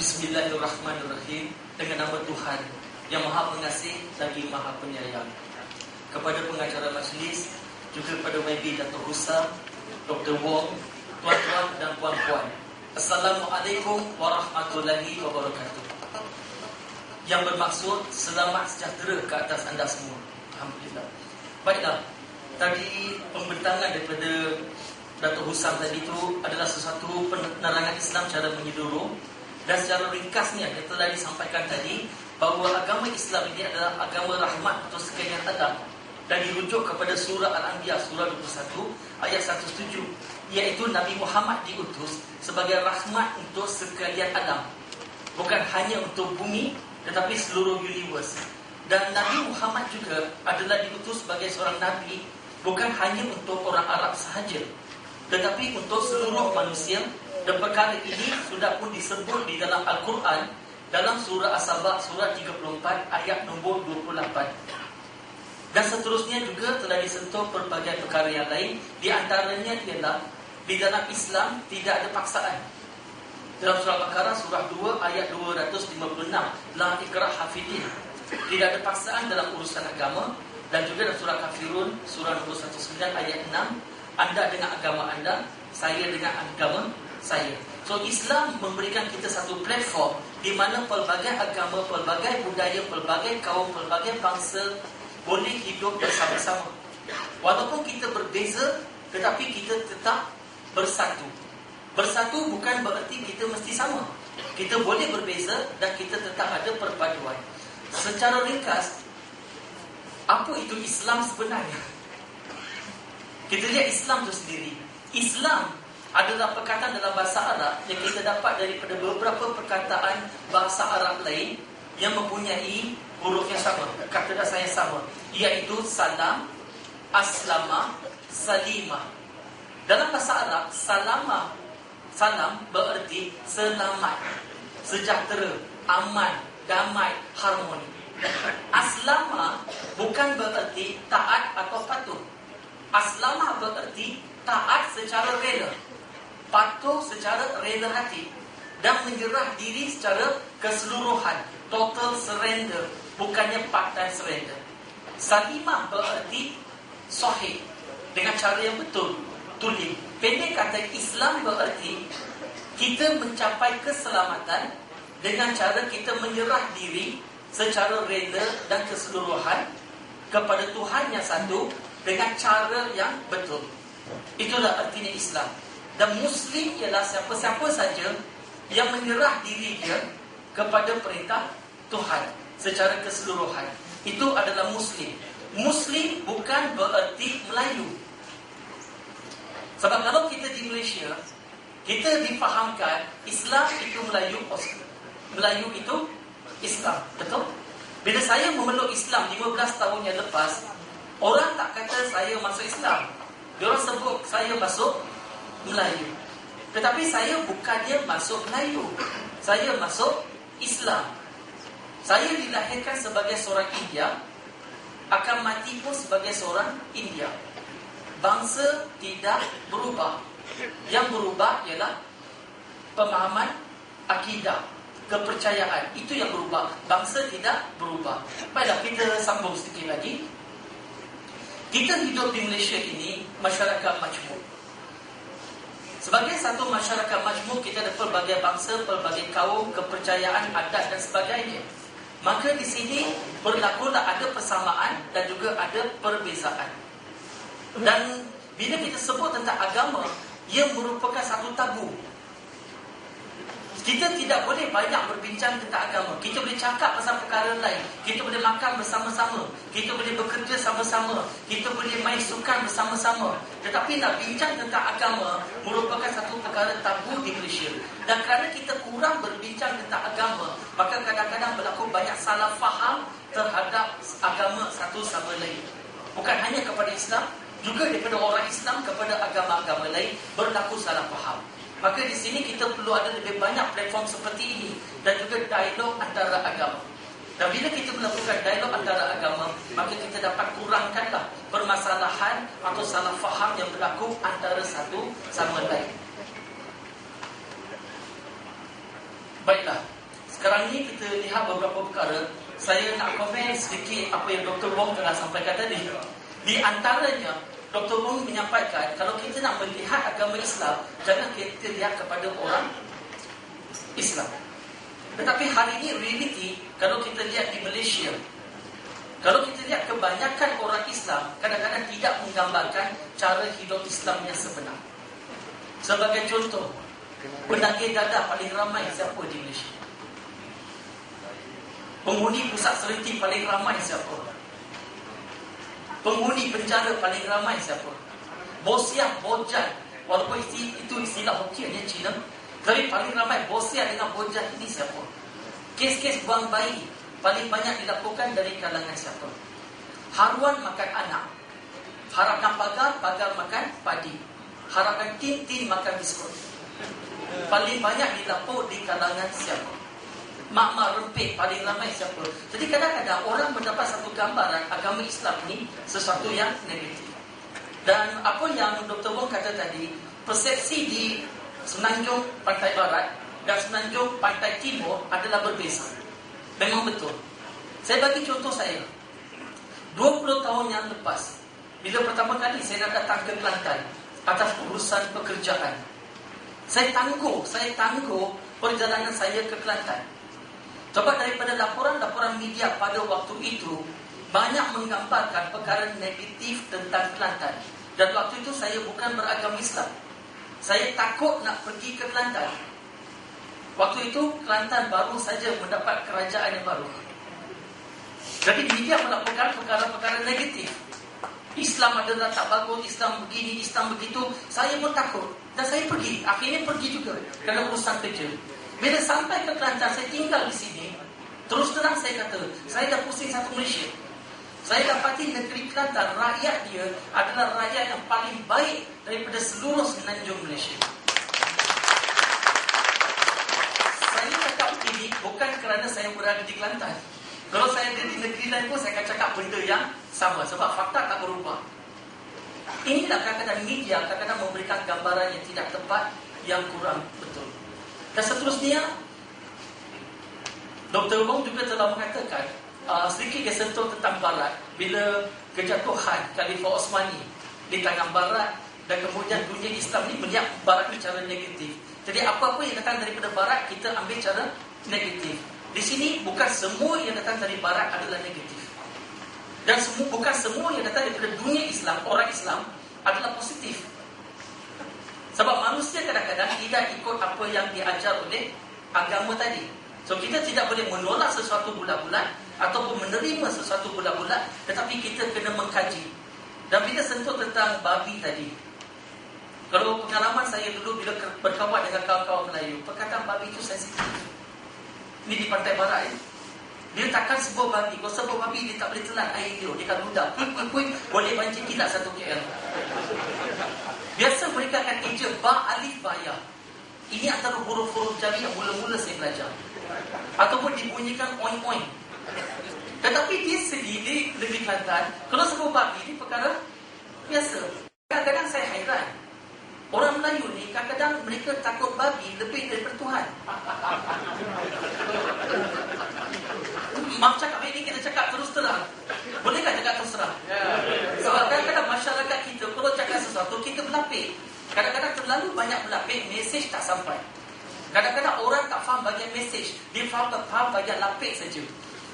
Bismillahirrahmanirrahim. Dengan nama Tuhan yang Maha Pengasih lagi Maha Penyayang. Kepada pengacara majlis, juga kepada YB Dato' Husam, Dr. Wong, tuan-tuan dan puan-puan, Assalamualaikum warahmatullahi wabarakatuh. Yang bermaksud selamat sejahtera ke atas anda semua. Alhamdulillah. Baiklah, tadi pembentangan daripada Dato' Husam tadi itu adalah sesuatu penerangan Islam secara menyeluruh. Dan secara ringkasnya yang telah disampaikan tadi, bahawa agama Islam ini adalah agama rahmat untuk sekalian Adam, dan dirujuk kepada surah Al-Anbiya surah 21 ayat 107, iaitu Nabi Muhammad diutus sebagai rahmat untuk sekalian Adam, bukan hanya untuk bumi tetapi seluruh universe. Dan Nabi Muhammad juga adalah diutus sebagai seorang Nabi bukan hanya untuk orang Arab sahaja, tetapi untuk seluruh manusia. Dan perkara ini sudah pun disebut di dalam Al-Quran, dalam surah As-Sabah surah 34 ayat nombor 28. Dan seterusnya juga telah disentuh pelbagai perkara yang lain. Di antaranya ialah di dalam Islam tidak ada paksaan. Dalam surah Al-Baqarah surah 2 ayat 256, la ikrah hafidin, tidak ada paksaan dalam urusan agama. Dan juga dalam surah Kafirun surah nombor 19 ayat 6, anda dengan agama anda, saya dengan agama saya. So Islam memberikan kita satu platform di mana pelbagai agama, pelbagai budaya, pelbagai kaum, pelbagai bangsa boleh hidup bersama-sama. Walaupun kita berbeza, tetapi kita tetap bersatu. Bersatu bukan bererti kita mesti sama. Kita boleh berbeza dan kita tetap ada perpaduan. Secara ringkas, apa itu Islam sebenarnya? Kita lihat Islam itu sendiri. Islam adalah perkataan dalam bahasa Arab yang kita dapat daripada beberapa perkataan bahasa Arab lain yang mempunyai huruf yang sama, kata dasar yang sama, iaitu salam, aslama, salimah. Dalam bahasa Arab, salam bererti selamat, sejahtera, aman, damai, harmoni. Aslama bukan bererti taat atau patuh. Aslama bererti taat secara rela, patuh secara rela hati, dan menyerah diri secara keseluruhan, total surrender, bukannya part time surrender. Salimah bererti sahih, dengan cara yang betul, tulen. Pendek kata, Islam bererti kita mencapai keselamatan dengan cara kita menyerah diri secara rela dan keseluruhan kepada Tuhan yang satu dengan cara yang betul. Itulah artinya Islam. Dan Muslim ialah siapa-siapa saja yang menyerah diri dia kepada perintah Tuhan secara keseluruhan. Itu adalah Muslim. Muslim bukan bererti Melayu. Sebab kalau kita di Malaysia, kita difahamkan Islam itu Melayu, Melayu itu Islam. Betul? Bila saya memeluk Islam 15 tahun yang lepas, orang tak kata saya masuk Islam. Diorang sebut saya masuk Melayu. Tetapi saya bukannya masuk Melayu, saya masuk Islam. Saya dilahirkan sebagai seorang India, akan mati pun sebagai seorang India. Bangsa tidak berubah. Yang berubah ialah pemahaman akidah, kepercayaan. Itu yang berubah. Bangsa tidak berubah. Baiklah, kita sambung sedikit lagi. Kita hidup di Malaysia ini masyarakat majmuk. Sebagai satu masyarakat majmuk, kita ada pelbagai bangsa, pelbagai kaum, kepercayaan, adat dan sebagainya. Maka di sini berlakulah ada persamaan dan juga ada perbezaan. Dan bila kita sebut tentang agama, ia merupakan satu tabu. Kita tidak boleh banyak berbincang tentang agama. Kita boleh cakap pasal perkara lain. Kita boleh makan bersama-sama. Kita boleh bekerja sama-sama. Kita boleh main sukan bersama-sama. Tetapi nak bincang tentang agama merupakan satu perkara tabu di Malaysia. Dan kerana kita kurang berbincang tentang agama, maka kadang-kadang berlaku banyak salah faham terhadap agama satu sama lain. Bukan hanya kepada Islam, juga daripada orang Islam kepada agama-agama lain berlaku salah faham. Maka di sini kita perlu ada lebih banyak platform seperti ini dan juga dialog antara agama. Dan bila kita melakukan dialog antara agama, maka kita dapat kurangkanlah permasalahan atau salah faham yang berlaku antara satu sama lain. Baiklah, sekarang ni kita lihat beberapa perkara. Saya nak komen sedikit apa yang Dr. Wong telah sampaikan tadi. Di antaranya, Dr. Wong menyampaikan, kalau kita nak melihat agama Islam, jangan kita lihat kepada orang Islam. Tetapi hari ini realiti, kalau kita lihat di Malaysia, kalau kita lihat kebanyakan orang Islam kadang-kadang tidak menggambarkan cara hidup Islam yang sebenar. Sebagai contoh, penagih dadah paling ramai siapa di Malaysia? Penghuni pusat seriti paling ramai siapa? Penghuni penjara paling ramai siapa? Bosiah, bojan, walaupun itu istilah Hokkien ya, Cina, tapi paling ramai bosiah dengan bojan ini siapa? Kes-kes buang bayi paling banyak dilakukan dari kalangan siapa? Haruan makan anak, harapkan pagar, pagar makan padi, harapkan tin makan biskut. Paling banyak dilapor di kalangan siapa? Mak-mak rempit paling ramai siapa? Jadi kadang-kadang orang mendapat satu gambaran agama Islam ni sesuatu yang negatif. Dan apa yang Dr. Wong kata tadi, persepsi di Semenanjung Pantai Barat dan Semenanjung Pantai Timur adalah berbeza. Memang betul. Saya bagi contoh saya. 20 tahun yang lepas, bila pertama kali saya nak datang ke Kelantan atas urusan pekerjaan, saya tangguh perjalanan saya ke Kelantan. Sebab daripada laporan-laporan media pada waktu itu banyak menggambarkan perkara negatif tentang Kelantan. Dan waktu itu saya bukan beragama Islam. Saya takut nak pergi ke Kelantan. Waktu itu Kelantan baru saja mendapat kerajaan yang baru. Jadi media melaporkan perkara-perkara negatif. Islam adalah tak bagus, Islam begini, Islam begitu. Saya pun takut. Dan saya pergi. Akhirnya pergi juga kerana urusan kerja. Bila sampai ke Kelantan, saya tinggal di sini. Terus terang saya kata, saya dah pusing satu Malaysia. Saya dapati negeri Kelantan, rakyat dia adalah rakyat yang paling baik daripada seluruh Semenanjung Malaysia. Saya cakap ini bukan kerana saya berada di Kelantan. Kalau saya ada di negeri lain pun, saya akan cakap benda yang sama. Sebab fakta tak berubah. Inilah kadang-kadang media kadang-kadang memberikan gambaran yang tidak tepat, yang kurang betul. Dan seterusnya, Dr. Wong juga telah mengatakan sedikit dia sentuh tentang Barat bila kejatuhan Khalifah Osmani di tangan Barat, dan kemudian dunia Islam ni melihat Barat ni cara negatif. Jadi apa-apa yang datang daripada Barat kita ambil cara negatif. Di sini bukan semua yang datang dari Barat adalah negatif, dan bukan semua yang datang daripada dunia Islam, orang Islam, adalah positif. Sebab manusia kadang-kadang tidak ikut apa yang diajar oleh agama tadi. So kita tidak boleh menolak sesuatu bulat-bulat ataupun menerima sesuatu bulat-bulat, tetapi kita kena mengkaji. Dan bila sentuh tentang babi tadi, kalau pengalaman saya dulu bila berkawan dengan kawan-kawan Melayu, perkataan babi itu sensitif. Ini di Pantai Barat ya. Dia takkan sebut babi. Kalau sebut babi, dia tak boleh telan air dia. Dia akan ludah. Boleh pancing kilat 1 KL. Biasa mereka akan eja ba, alif, ba, ya. Ini antara huruf-huruf jari yang mula-mula saya belajar. Ataupun dibunyikan oing-oing. Tetapi di segi di negeri Kelantan, kalau sebut babi, ini perkara biasa. Kadang-kadang saya hairan. Orang Melayu ni kadang-kadang mereka takut babi lebih daripada Tuhan. Maaf cakap ini, kita cakap terus terang. Bolehkah cakap terus terang? Sebab kadang-kadang masyarakat kita kalau cakap sesuatu, kita berlapik. Kadang-kadang terlalu banyak berlapik, mesej tak sampai. Kadang-kadang orang tak faham bagian mesej, dia faham bagian lapik saja.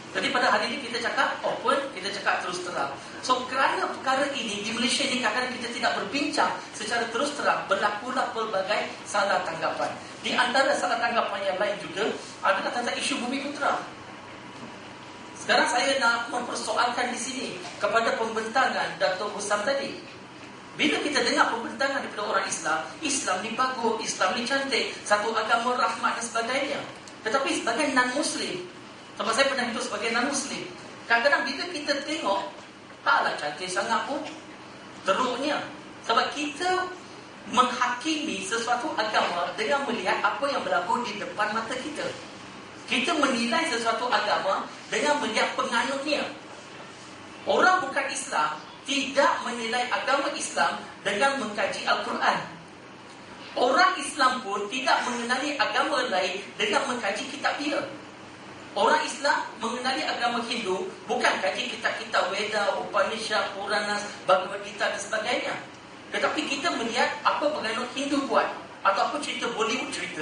Jadi pada hari ini kita cakap open, kita cakap terus terang. So kerana perkara ini di Malaysia ni kadang-kadang kita tidak berbincang secara terus terang, berlakulah pelbagai salah tanggapan. Di antara salah tanggapan yang lain juga adalah tentang isu Bumi Putera. Sekarang saya nak mempersoalkan di sini kepada pembentangan Dato' Husam tadi. Bila kita dengar pembentangan daripada orang Islam, Islam ni bagus, Islam ni cantik, satu agama rahmat dan sebagainya. Tetapi sebagai non-Muslim, sebab saya pernah hidup sebagai non-Muslim, kadang-kadang bila kita tengok, taklah cantik sangat pun, teruknya. Sebab kita menghakimi sesuatu agama dengan melihat apa yang berlaku di depan mata kita. Kita menilai sesuatu agama dengan melihat penganutnya. Orang bukan Islam tidak menilai agama Islam dengan mengkaji Al-Quran. Orang Islam pun tidak mengenali agama lain dengan mengkaji kitab dia. Orang Islam mengenali agama Hindu bukan kaji kitab-kitab Veda, Upanishad, Puranas, Bhagavad Gita dan sebagainya. Tetapi kita melihat apa bagaimana Hindu buat, atau apa cerita Bollywood cerita.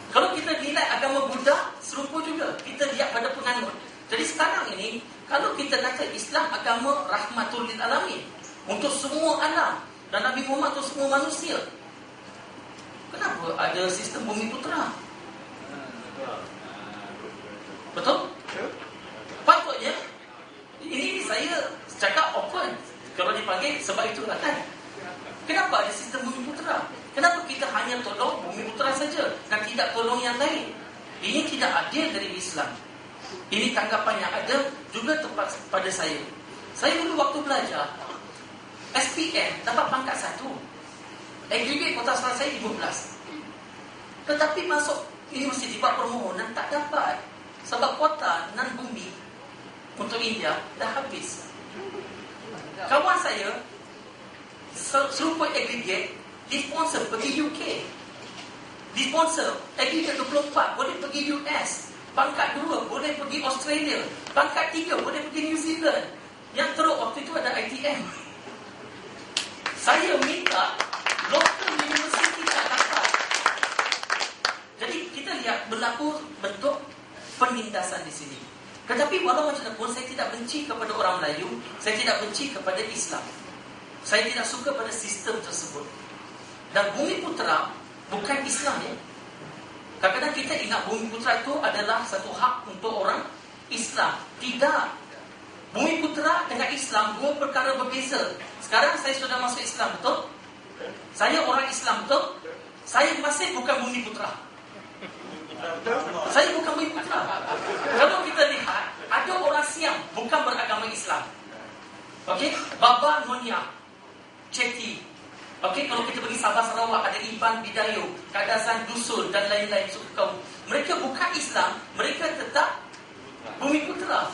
Kalau kita nilai agama Buddha, serupa juga. Kita lihat pada penganut. Jadi sekarang ini, kalau kita kata Islam agama rahmatul lil alamin, untuk semua alam, dan Nabi Muhammad untuk semua manusia, kenapa ada sistem bumi putera? Betul? Patutnya ini saya cakap open. Kalau dipanggil sebab itulah kan. Kenapa ada sistem bumi putera? Kenapa kita hanya tolong bumi putera saja dan tidak tolong yang lain? Ini tidak adil dari Islam. Ini tanggapan yang ada juga tepat pada saya. Saya dulu waktu belajar SPM dapat pangkat 1. Aggregate kota saya 15. Tetapi masuk universiti buat permohonan tak dapat. Sebab kuota nan bumi untuk India dah habis. Kawan saya serupa aggregate disponsor pergi UK. Disponsor aggregate 24 boleh pergi US. Pangkat 2 boleh pergi Australia. Pangkat 3 boleh pergi New Zealand. Yang teruk waktu itu ada ITM. Saya minta local university tak dapat. Jadi kita lihat berlaku bentuk penindasan di sini. Tetapi walau macam pun saya tidak benci kepada orang Melayu, saya tidak benci kepada Islam. Saya tidak suka pada sistem tersebut. Dan bumi putera bukan Islam ya. Kadang-kadang kita ingat bumi putera itu adalah satu hak untuk orang Islam. Tidak. Bumi putera dengan Islam dua perkara berbeza. Sekarang saya sudah masuk Islam, betul? Saya orang Islam, betul? Saya masih bukan bumi putera. Saya bukan bumi putera. Kalau kita lihat, ada orang Siam bukan beragama Islam. Okey, Baba Nonya, Ceti. Okey, kalau kita pergi Sabah Sarawak, ada Iban Bidayu, Kadasan Dusun dan lain-lain suku kaum. Mereka bukan Islam, mereka tetap bumi putera.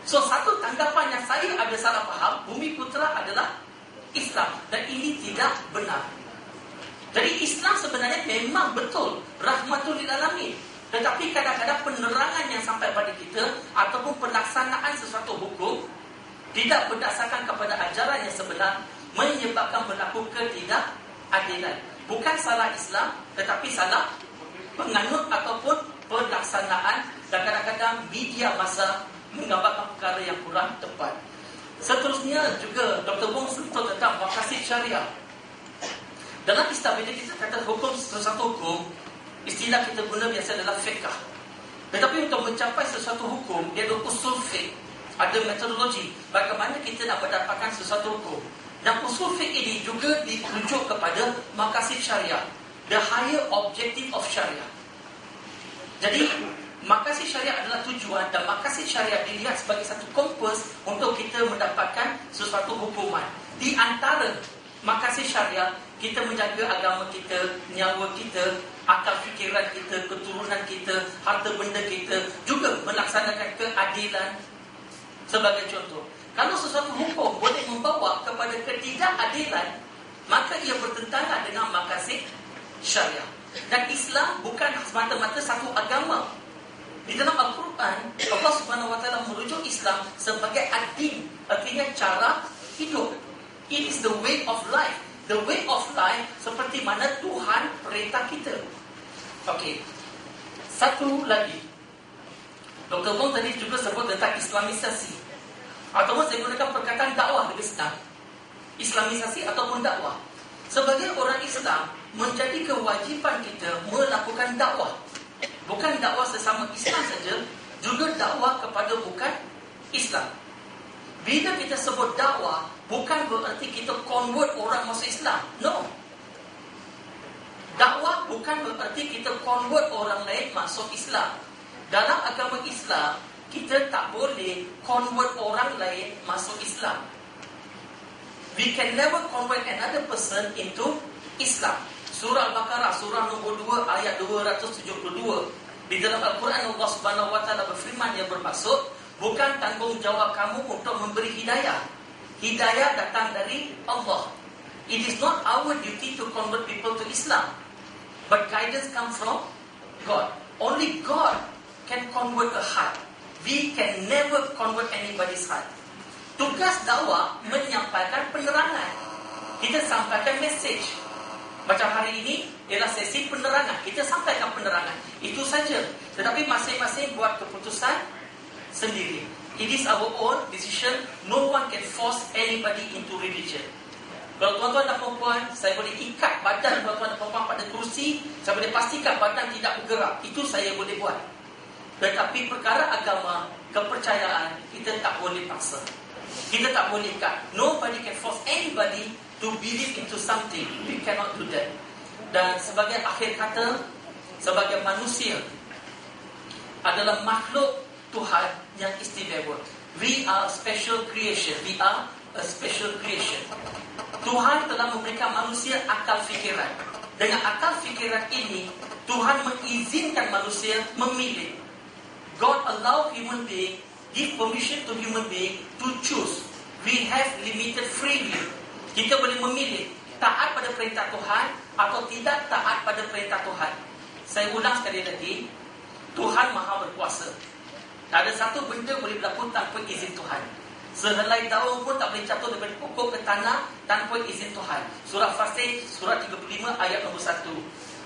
So satu tanggapan yang saya ada salah faham, bumi putera adalah Islam, dan ini tidak benar. Jadi Islam sebenarnya memang betul rahmatul lil alamin. Tetapi kadang-kadang penerangan yang sampai pada kita ataupun pelaksanaan sesuatu hukum tidak berdasarkan kepada ajaran yang sebenar, menyebabkan berlaku ketidakadilan. Bukan salah Islam, tetapi salah penganut ataupun pelaksanaan, dan kadang-kadang media masa menggambarkan perkara yang kurang tepat. Seterusnya juga Dr. Wong sentuh tentang maqasid syariah. Dalam Islam bila kita kata hukum, sesuatu hukum, istilah kita guna biasa adalah fiqh. Tetapi untuk mencapai sesuatu hukum, dia ada usul fiqh, ada metodologi bagaimana kita nak mendapatkan sesuatu hukum. Dan usul fiqh ini juga dirujuk kepada maqasid syariah, the higher objective of syariah. Jadi maqasid syariah adalah tujuan, dan maqasid syariah dilihat sebagai satu kompas untuk kita mendapatkan sesuatu hukuman. Di antara maqasid syariah, kita menjaga agama kita, nyawa kita, akal fikiran kita, keturunan kita, harta benda kita, juga melaksanakan keadilan. Sebagai contoh, kalau sesuatu hukum boleh membawa kepada ketidakadilan, maka ia bertentangan dengan maqasid syariah. Dan Islam bukan semata-mata satu agama. Di dalam Al-Quran, Allah Subhanahu Wa Taala merujuk Islam sebagai ad-din, artinya cara hidup. It is the way of life. The way of life seperti mana Tuhan perintah kita. Okey. Satu lagi. Dr. Wong tadi juga sebut tentang Islamisasi. Ataupun saya gunakan perkataan dakwah lebih senang. Islamisasi ataupun dakwah. Sebagai orang Islam, menjadi kewajipan kita melakukan dakwah. Bukan dakwah sesama Islam saja, juga dakwah kepada bukan Islam. Bila kita sebut dakwah, bukan bererti kita convert orang masuk Islam. No. Dakwah bukan bererti kita convert orang lain masuk Islam. Dalam agama Islam, kita tak boleh convert orang lain masuk Islam. We can never convert another person into Islam. Surah Al-Baqarah, surah nombor 2, ayat 272. Di dalam Al-Quran, Allah Subhanahu Wa Taala berfirman yang bermaksud, bukan tanggungjawab kamu untuk memberi hidayah. Hidayah datang dari Allah. It is not our duty to convert people to Islam, but guidance comes from God. Only God can convert a heart. We can never convert anybody's heart. Tugas dakwah menyampaikan penerangan. Kita sampaikan message. Macam hari ini ialah sesi penerangan. Kita sampaikan penerangan. Itu saja. Tetapi masing-masing buat keputusan sendiri. It is our own decision. No one can force anybody into religion. Kalau tuan-tuan dan perempuan, saya boleh ikat badan tuan-tuan dan perempuan pada kerusi, saya boleh pastikan badan tidak bergerak. Itu saya boleh buat. Tetapi perkara agama, kepercayaan, kita tak boleh paksa. Kita tak boleh ikat. Nobody can force anybody to believe into something. We cannot do that. Dan sebagai akhir kata, sebagai manusia adalah makhluk Tuhan yang istimewa. We are a special creation. We are a special creation. Tuhan telah memberikan manusia akal fikiran. Dengan akal fikiran ini, Tuhan mengizinkan manusia memilih. God allow human being, give permission to human being to choose. We have limited free will. Kita boleh memilih taat pada perintah Tuhan atau tidak taat pada perintah Tuhan. Saya ulang sekali lagi, Tuhan Maha berkuasa. Tak ada satu benda boleh berlaku tanpa izin Tuhan. Sehelai daun pun tak boleh jatuh daripada pokok ke tanah tanpa izin Tuhan. Surah Fasih, surah 35 ayat nombor 1.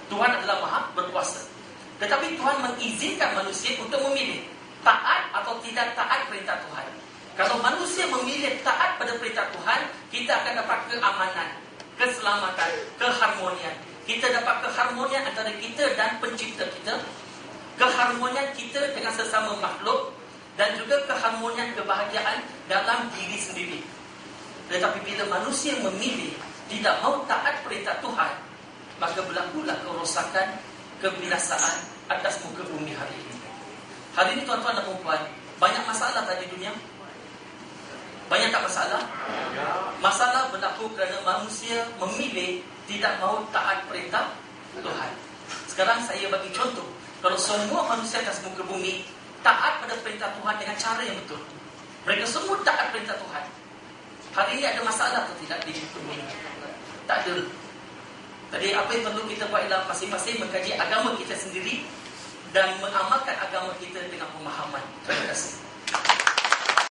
Tuhan adalah Maha berkuasa. Tetapi Tuhan mengizinkan manusia untuk memilih taat atau tidak taat perintah Tuhan. Kalau manusia memilih taat pada perintah Tuhan, kita akan dapat keamanan, keselamatan, keharmonian. Kita dapat keharmonian antara kita dan pencipta kita, keharmonian kita dengan sesama makhluk, dan juga keharmonian kebahagiaan dalam diri sendiri. Tetapi bila manusia memilih tidak mahu taat perintah Tuhan, maka berlakulah kerosakan, kebinasaan atas muka bumi hari ini. Hari ini tuan-tuan dan puan, banyak masalah tak di dunia? Banyak tak masalah? Masalah berlaku kerana manusia memilih tidak mahu taat perintah Tuhan. Sekarang saya bagi contoh. Kalau semua manusia atas muka bumi taat pada perintah Tuhan dengan cara yang betul, mereka semua taat perintah Tuhan, hari ini ada masalah atau tidak di bumi? Tak ada. Jadi apa yang perlu kita buat ialah masing-masing mengkaji agama kita sendiri dan mengamalkan agama kita dengan pemahaman. Terima kasih.